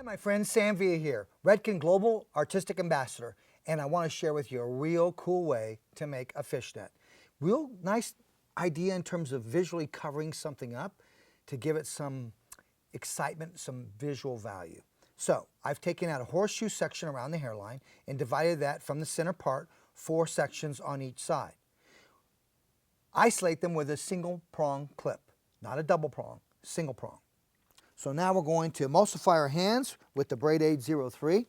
my friend, Sam Villa here, Redken Global Artistic Ambassador, and I want to share with you a real cool way to make a fishnet. Real nice idea in terms of visually covering something up to give it some excitement, some visual value. So I've taken out a horseshoe section around the hairline and divided that from the center part, 4 sections on each side. Isolate them with a single prong clip, not a double prong, single prong. So now we're going to emulsify our hands with the Braid Aid 03.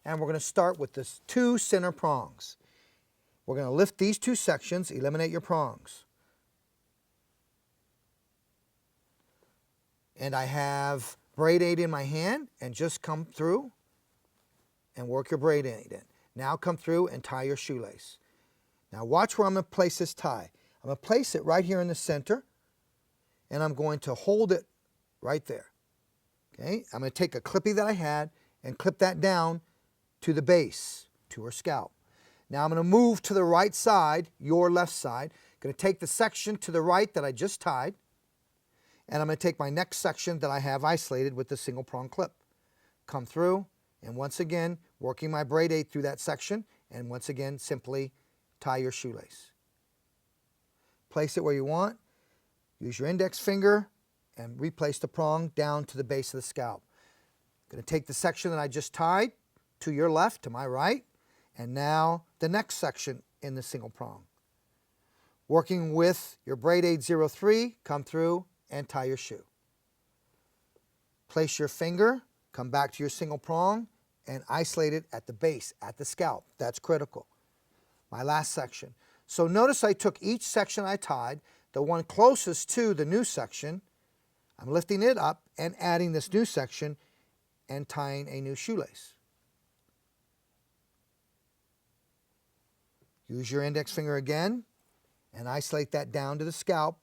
And we're going to start with the 2 center prongs. We're going to lift these 2 sections, eliminate your prongs. And I have Braid Aid in my hand, and just come through and work your Braid Aid in. Now come through and tie your shoelace. Now watch where I'm going to place this tie. I'm going to place it right here in the center, and I'm going to hold it right there. Okay, I'm going to take a clippy that I had and clip that down to the base, to her scalp. Now I'm going to move to the right side, your left side. Going to take the section to the right that I just tied, and I'm going to take my next section that I have isolated with the single prong clip. Come through, and once again, working my Braid Aid through that section, and once again, simply tie your shoelace. Place it where you want. Use your index finger and replace the prong down to the base of the scalp. Going to take the section that I just tied to your left, to my right, and now the next section in the single prong. Working with your Braid Aid 03, come through and tie your shoe. Place your finger, come back to your single prong, and isolate it at the base, at the scalp. That's critical. My last section. So notice I took each section I tied, the one closest to the new section, I'm lifting it up and adding this new section and tying a new shoelace. Use your index finger again and isolate that down to the scalp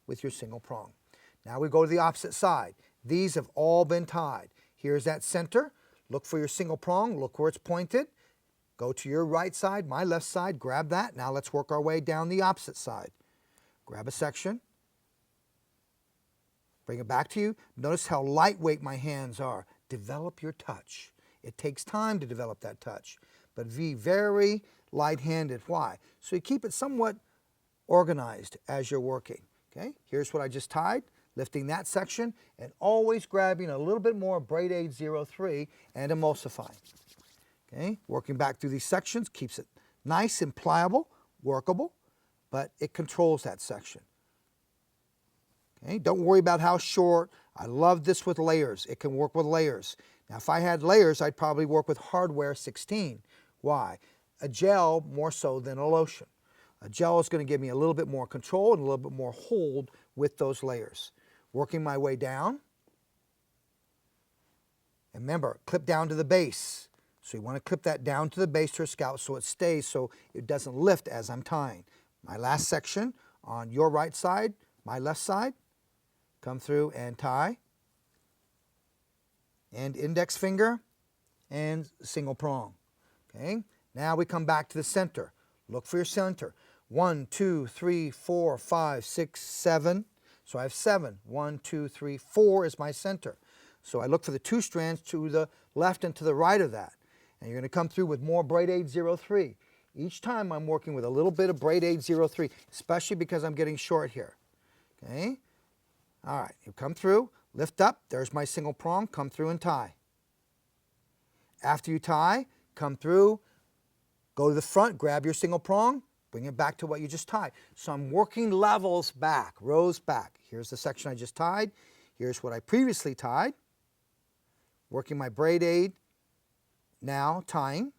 with your single prong. Now we go to the opposite side. These have all been tied. Here's that center. Look for your single prong. Look where it's pointed. Go to your right side, my left side. Grab that. Now let's work our way down the opposite side. Grab a section. Bring it back to you. Notice how lightweight my hands are. Develop your touch. It takes time to develop that touch, but be very light-handed. Why? So you keep it somewhat organized as you're working. Okay, here's what I just tied, lifting that section and always grabbing a little bit more Braid Aid 03 and emulsifying. Okay, working back through these sections keeps it nice and pliable, workable, but it controls that section. Okay, don't worry about how short. I love this with layers. It can work with layers. Now, if I had layers, I'd probably work with hardware 16. Why? A gel more so than a lotion. A gel is going to give me a little bit more control and a little bit more hold with those layers. Working my way down. And remember, clip down to the base. So you want to clip that down to the base to your scalp so it stays, so it doesn't lift as I'm tying. My last section on your right side, my left side. Come through and tie. And index finger and single prong. Okay, now we come back to the center. Look for your center. 1, 2, 3, 4, 5, 6, 7. So I have 7. 1, 2, 3, 4 is my center. So I look for the 2 strands to the left and to the right of that. And you're going to come through with more Braid Aid 03. Each time I'm working with a little bit of Braid Aid 03, especially because I'm getting short here. Okay? All right, you come through, lift up, there's my single prong, come through and tie. After you tie, come through, go to the front, grab your single prong, bring it back to what you just tied. So I'm working levels back, rows back. Here's the section I just tied. Here's what I previously tied. Working my Braid Aid, now tying.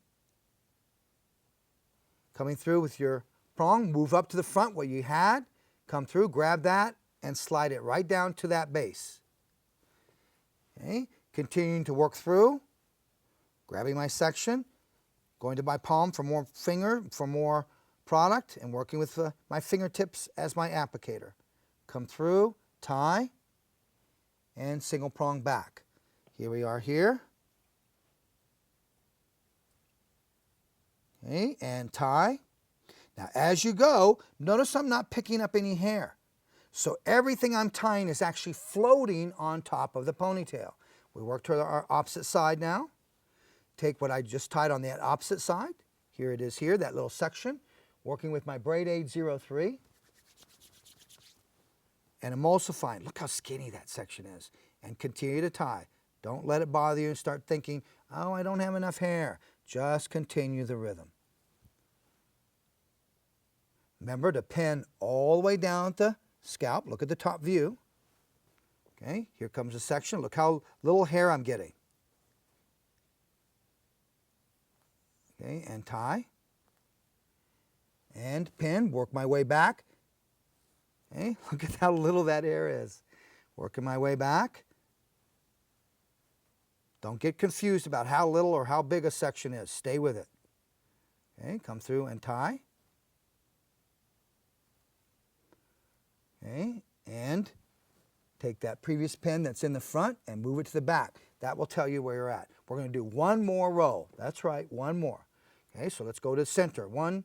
Coming through with your prong, move up to the front, what you had, come through, grab that, and slide it right down to that base. Okay, continuing to work through, grabbing my section, going to my palm for more finger, for more product, and working with my fingertips as my applicator. Come through, tie, and single prong back. Here we are here. Okay, and tie. Now as you go, notice I'm not picking up any hair. So everything I'm tying is actually floating on top of the ponytail. We work to our opposite side now. Take what I just tied on that opposite side. Here it is here, that little section. Working with my Braid Aid 03. And emulsifying. Look how skinny that section is. And continue to tie. Don't let it bother you and start thinking, oh, I don't have enough hair. Just continue the rhythm. Remember to pin all the way down at the scalp. Look at the top view. Okay, here comes a section. Look how little hair I'm getting. Okay, and tie. And pin, work my way back. Okay, look at how little that hair is. Working my way back. Don't get confused about how little or how big a section is. Stay with it. Okay, come through and tie. Okay, and take that previous pin that's in the front and move it to the back. That will tell you where you're at. We're going to do one more row. That's right, one more. Okay, so let's go to the center. One,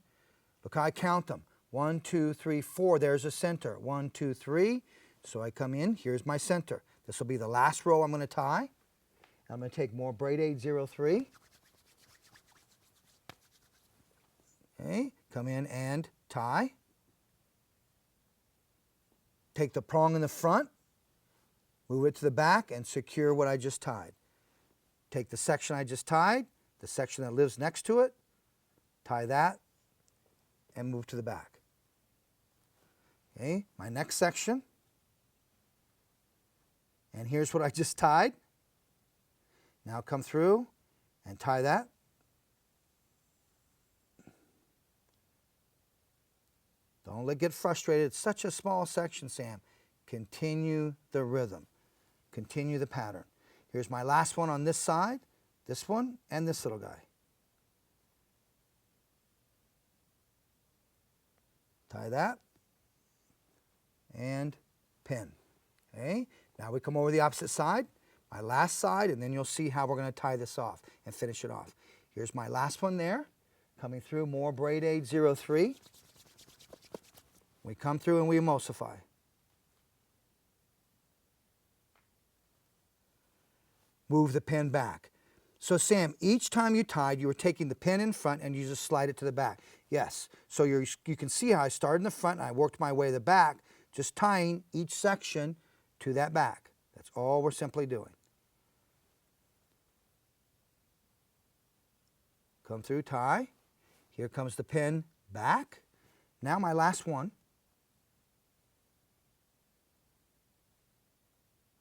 look how I count them. 1, 2, 3, 4. There's a center. 1, 2, 3. So I come in. Here's my center. This will be the last row I'm going to tie. I'm going to take more Braid Aid 03. Okay, come in and tie. Take the prong in the front, move it to the back, and secure what I just tied. Take the section I just tied, the section that lives next to it, tie that, and move to the back. Okay, my next section, and here's what I just tied. Now come through and tie that. Don't get frustrated. It's such a small section, Sam. Continue the rhythm. Continue the pattern. Here's my last one on this side, this one, and this little guy. Tie that and pin. Okay? Now we come over the opposite side, my last side, and then you'll see how we're going to tie this off and finish it off. Here's my last one there, coming through, more Braid Aid 03. We come through and we emulsify. Move the pin back. So Sam, each time you tied, you were taking the pin in front and you just slide it to the back. Yes, so you can see how I started in the front and I worked my way to the back, just tying each section to that back. That's all we're simply doing. Come through, tie. Here comes the pin back. Now my last one.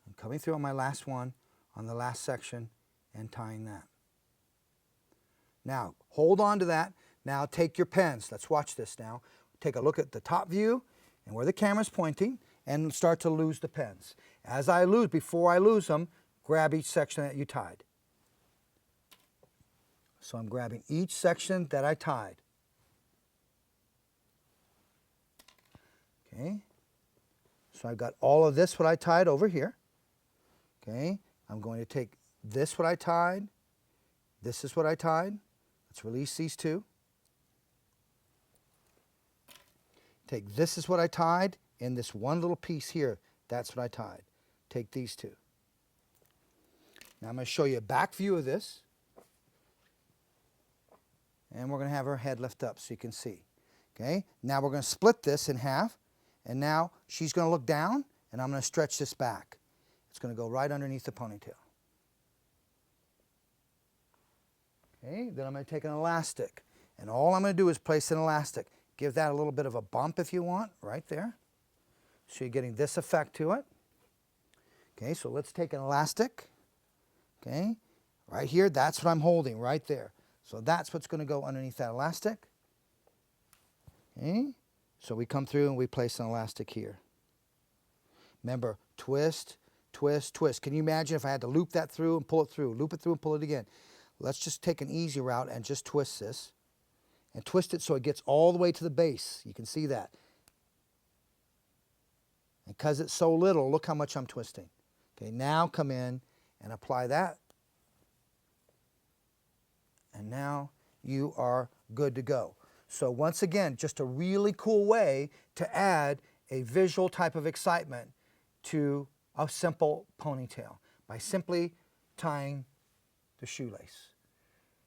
I'm coming through on my last one on the last section and tying that. Now, hold on to that. Now take your pens. Let's watch this now. Take a look at the top view and where the camera's pointing and start to lose the pens. As I lose, before I lose them, grab each section that you tied. So I'm grabbing each section that I tied. Okay. So I've got all of this what I tied over here. Okay. I'm going to take this what I tied. This is what I tied. Let's release these two. Take this is what I tied, and this one little piece here, that's what I tied. Take these two. Now I'm going to show you a back view of this. And we're going to have her head lift up so you can see. Okay? Now we're going to split this in half, and now she's going to look down, and I'm going to stretch this back. It's going to go right underneath the ponytail. Okay, then I'm going to take an elastic, and all I'm going to do is place an elastic. Give that a little bit of a bump if you want, right there. So you're getting this effect to it. Okay, so let's take an elastic. Okay, right here, that's what I'm holding right there. So that's what's going to go underneath that elastic. Okay, so we come through and we place an elastic here. Remember, twist, twist, twist. Can you imagine if I had to loop that through and pull it through, loop it through and pull it again? Let's just take an easy route and just twist this. And twist it so it gets all the way to the base. You can see that. And because it's so little, look how much I'm twisting. Okay, now come in and apply that. And now you are good to go. So once again, just a really cool way to add a visual type of excitement to a simple ponytail by simply tying the shoelace.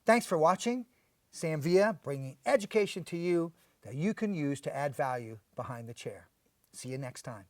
Thanks for watching. Sam Villa, bringing education to you that you can use to add value behind the chair. See you next time.